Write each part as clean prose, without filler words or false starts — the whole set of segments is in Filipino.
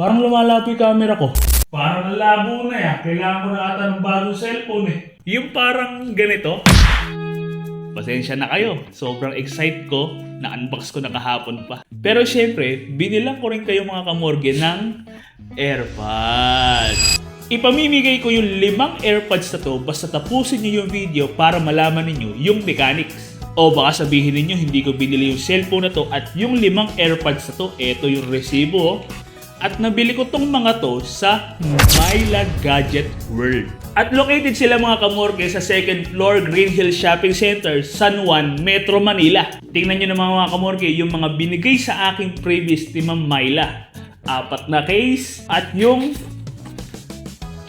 Parang lumalabo yung camera ko. Parang labo na yan. Kailangan ko na ata ng bagong cellphone eh. Yung parang ganito. Pasensya na kayo. Sobrang excited ko. Na-unbox ko na kahapon pa. Pero syempre, binilang ko rin kayo mga kamorge ng AirPods. Ipamimigay ko yung 5 AirPods na to basta tapusin nyo yung video para malaman ninyo yung mechanics. O baka sabihin ninyo hindi ko binili yung cellphone na to at yung 5 AirPods na to, eto yung resibo. At nabili ko tong mga to sa Myla Gadget World. At located sila mga kamorge sa 2nd floor Green Hills Shopping Center, San Juan, Metro Manila. Tingnan nyo naman mga kamorge yung mga binigay sa aking previous ni Ma'am Myla. 4 na case at yung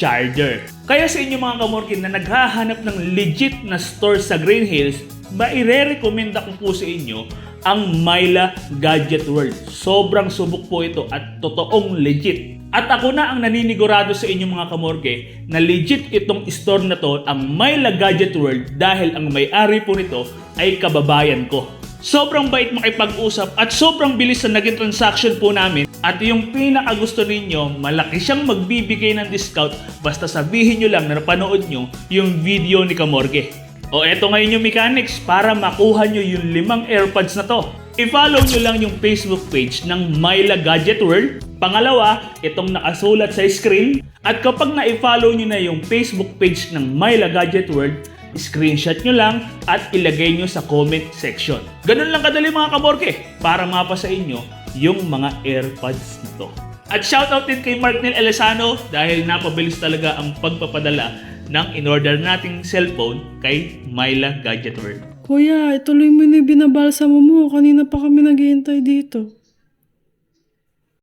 charger. Kaya sa inyo mga kamorge na naghahanap ng legit na store sa Green Hills, maire-recommend ko po sa inyo ang Myla Gadget World. Sobrang subok po ito at totoong legit. At ako na ang naninigurado sa inyo mga kamorge na legit itong store na to, ang Myla Gadget World, dahil ang may-ari po nito ay kababayan ko. Sobrang bait makipag-usap at sobrang bilis na naging transaction po namin. At yung pinakagusto ninyo, malaki siyang magbibigay ng discount basta sabihin nyo lang na napanood nyo yung video ni Kamorge. O eto ngayon yung mechanics para makuha nyo yung 5 AirPods na to. I-follow nyo lang yung Facebook page ng Myla Gadget World. Pangalawa, itong nakasulat sa screen. At kapag na-follow nyo na yung Facebook page ng Myla Gadget World, screenshot nyo lang at ilagay nyo sa comment section. Ganun lang kadali mga kamorke para mapasa inyo yung mga AirPods na to. At shoutout din kay Mark Nel Elezano dahil napabilis talaga ang pagpapadala ng in-order nating cellphone kay Myla Gadget World. Kuya, ituloy mo na yung binabalsa mo. Kanina pa kami naghihintay dito.